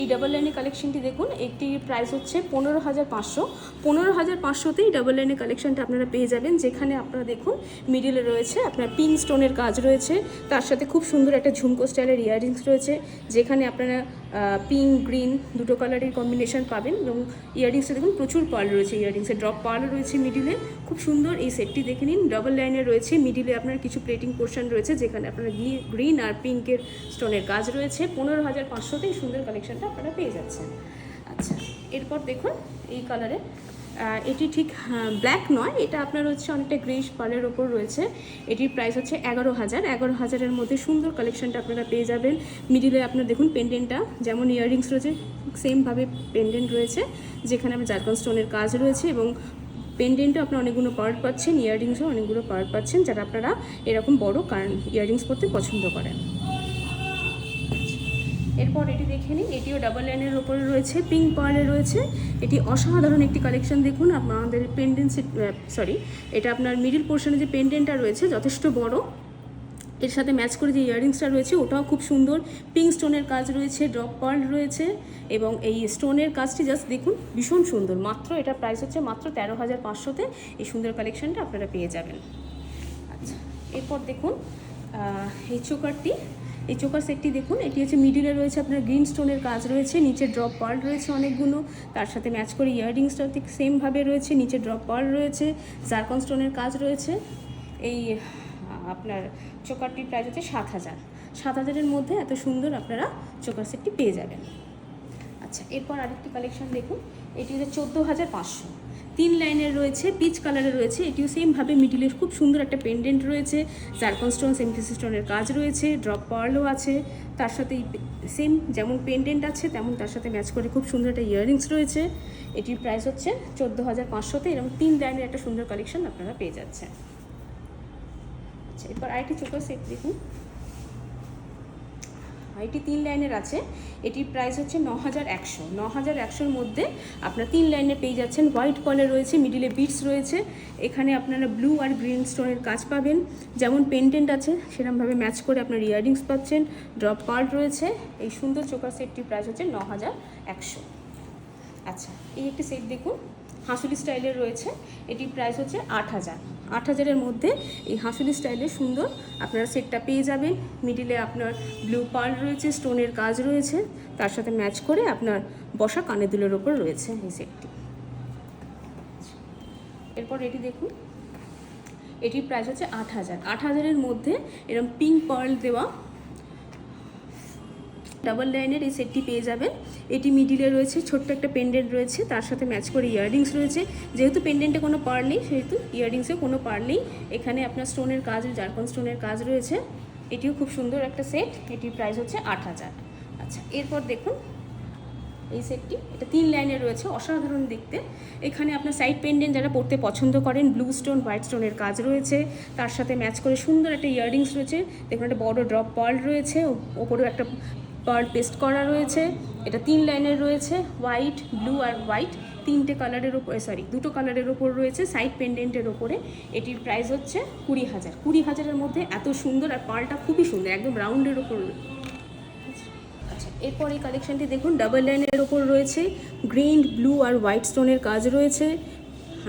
এই ডাবল লাইনের কালেকশনটি দেখুন, একটির প্রাইস হচ্ছে 15,500। 15,500তেই ডাবল লাইনের কালেকশনটা আপনারা পেয়ে যাবেন, যেখানে আপনারা দেখুন মিডিলে রয়েছে আপনার পিঙ্ক স্টোনের কাজ রয়েছে, তার সাথে খুব সুন্দর একটা ঝুমকো স্টাইলের ইয়াররিংস রয়েছে, যেখানে আপনারা পিঙ্ক গ্রিন দুটো কালারের কম্বিনেশন পাবেন। এবং ইয়াররিংসটা দেখুন প্রচুর পার্ল রয়েছে, ইয়াররিংসে ড্রপ পার্ল রয়েছে মিডিলে, খুব সুন্দর এই সেটটি দেখে নিন। ডাবল লাইনের রয়েছে, মিডিলে আপনার কিছু প্লেটিং পোর্শন রয়েছে, যেখানে আপনারা গ্রিন আর পিঙ্কের স্টোনের কাজ রয়েছে। 15,500তেই সুন্দর কালেকশনটা আপনারা পেয়ে যাচ্ছেন। আচ্ছা, এরপর দেখুন এই কালারে, এটি ঠিক ব্ল্যাক নয়, এটা আপনার হচ্ছে অনেকটা গ্রেইশ পার্লের ওপর রয়েছে। এটির প্রাইস হচ্ছে 11,000। 11,000-এর মধ্যে সুন্দর কালেকশনটা আপনারা পেয়ে যাবেন। মিডিলে আপনার দেখুন পেন্ডেন্টটা যেমন ইয়াররিংস রয়েছে সেমভাবে পেন্ডেন্ট রয়েছে, যেখানে আপনার জারকন স্টোনের কাজ রয়েছে, এবং পেন্ডেন্টও আপনার অনেকগুলো পার্ট পাচ্ছেন, ইয়াররিংসও অনেকগুলো পার্ট পাচ্ছেন, যারা আপনারা এরকম বড় ইয়াররিংস পরতে পছন্দ করেন। এরপর এটি দেখে নিন, এটিও ডাবল লাইনের ওপরে রয়েছে, পিঙ্ক পার্লে রয়েছে। এটি অসাধারণ একটি কালেকশন দেখুন। আমাদের এটা আপনার মিডিল পোর্শনে যে পেন্ডেন্টটা রয়েছে যথেষ্ট বড়, এর সাথে ম্যাচ করে যে ইয়াররিংসটা রয়েছে ওটাও খুব সুন্দর, পিঙ্ক স্টোনের কাজ রয়েছে, ড্রপ পার্ল রয়েছে, এবং এই স্টোনের কাজটি জাস্ট দেখুন ভীষণ সুন্দর। মাত্র এটার প্রাইস হচ্ছে মাত্র 13,500-তে এই সুন্দর কালেকশনটা আপনারা পেয়ে যাবেন। আচ্ছা, এরপর দেখুন এই চোকার সেটটি দেখুন, এটি হচ্ছে মিডিলে রয়েছে আপনার গ্রিন স্টোনের কাজ রয়েছে, নিচে ড্রপ পার্ল রয়েছে অনেকগুলো, তার সাথে ম্যাচ করে ইয়াররিংসটাও ঠিক সেমভাবে রয়েছে, নিচে ড্রপ পার্ল রয়েছে, জারকন স্টোনের কাজ রয়েছে। এই আপনার চোকারটির প্রাইস হচ্ছে 7,000। 7,000-এর মধ্যে এত সুন্দর আপনারা চোকার সেটটি পেয়ে যাবেন। আচ্ছা, এরপর আরেকটি কালেকশন দেখুন, এটি হচ্ছে 14,500। 3 লাইনের রয়েছে, পিচ কালারের রয়েছে, এটিও সেমভাবে মিডিলে খুব সুন্দর একটা পেন্ডেন্ট রয়েছে, জারকন স্টোন সেমকিসি স্টোনের কাজ রয়েছে, ড্রপ পার্লও আছে, তার সাথে সেম যেমন পেন্ডেন্ট আছে তেমন তার সাথে ম্যাচ করে খুব সুন্দর একটা ইয়াররিংস রয়েছে। এটির প্রাইস হচ্ছে 14,500-তে, এরকম 3 লাইনের একটা সুন্দর কালেকশন আপনারা পেয়ে যাচ্ছেন। আচ্ছা, এরপর আরেকটি চোকার সেট দেখুন, এটি 3 লাইনের আছে, এটির প্রাইস হচ্ছে 9,100। 9,100-এর মধ্যে আপনারা 3 লাইনে পেয়ে যাচ্ছেন। হোয়াইট কলার রয়েছে, মিডিলে বিটস রয়েছে, এখানে আপনারা ব্লু আর গ্রিন স্টোনের কাজ পাবেন, যেমন পেন্ডেন্ট আছে সেরকমভাবে ম্যাচ করে আপনার ইয়াররিংস পাচ্ছেন, ড্রপ পার্ল রয়েছে। এই সুন্দর চোকার সেটটির প্রাইস হচ্ছে 9,100। আচ্ছা, এই একটি সেট দেখুন, হাঁসুলি স্টাইলের রয়েছে, এটির প্রাইস হচ্ছে 8,000। 8,000-এর মধ্যে এই হাঁসুলি স্টাইলের সুন্দর আপনারা সেটটা পেয়ে যাবেন। মিডিলে আপনার ব্লু পার্ল রয়েছে, স্টোনের কাজ রয়েছে, তার সাথে ম্যাচ করে আপনার বসা কানের দুলের ওপর রয়েছে এই সেটটি। এরপর এটি দেখুন, এটির প্রাইস হচ্ছে 8,000। 8,000-এর মধ্যে এরকম পিঙ্ক পার্ল দেওয়া ডাবল লাইনের এই সেটটি পেয়ে যাবেন। এটি মিডিলে রয়েছে, ছোট্ট একটা পেন্ডেন্ট রয়েছে, তার সাথে ম্যাচ করে ইয়াররিংস রয়েছে, যেহেতু পেন্ডেন্টে কোনো পার্ল নেই সেহেতু ইয়াররিংসে কোনো পার্ল নেই। এখানে আপনার স্টোনের কাজ, জারকন স্টোনের কাজ রয়েছে, এটিও খুব সুন্দর একটা সেট, এটির প্রাইস হচ্ছে 8,000। আচ্ছা, এরপর দেখুন এই সেটটি, এটা 3 লাইনের রয়েছে, অসাধারণ দেখতে। এখানে আপনার সাইড পেন্ডেন্ট যারা পরতে পছন্দ করেন, ব্লু স্টোন হোয়াইট স্টোনের কাজ রয়েছে, তার সাথে ম্যাচ করে সুন্দর একটা ইয়াররিংস রয়েছে, দেখুন একটা বড় ড্রপ পার্ল রয়েছে, ওপরেও একটা পার্ল পেস্ট করা রয়েছে। এটা 3 লাইনের রয়েছে, হোয়াইট, ব্লু আর হোয়াইট, দুটো কালারের ওপর রয়েছে, সাইড পেন্ডেন্টের ওপরে। এটির প্রাইস হচ্ছে 20,000। 20,000-এর মধ্যে এত সুন্দর, আর পার্লটা খুবই সুন্দর, একদম রাউন্ডের ওপর। আচ্ছা, এরপর এই কালেকশনটি দেখুন, ডাবল লাইনের ওপর রয়েছে, গ্রিন, ব্লু আর হোয়াইট স্টোনের কাজ রয়েছে।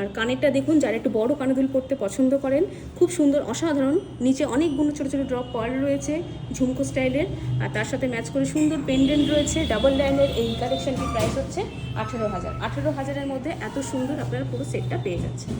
আর কানেরটা দেখুন, যারা একটু বড় কানের দুল পরতে পছন্দ করেন, খুব সুন্দর অসাধারণ, নিচে অনেকগুলো ছোটো ছোটো ড্রপ পার্ল রয়েছে ঝুমকো স্টাইলের, আর তার সাথে ম্যাচ করে সুন্দর পেন্ডেন্ট রয়েছে। ডাবল লাইনের এই কালেকশনটির প্রাইস হচ্ছে 18,000। 18,000-এর মধ্যে এত সুন্দর আপনারা পুরো সেটটা পেয়ে যাচ্ছেন।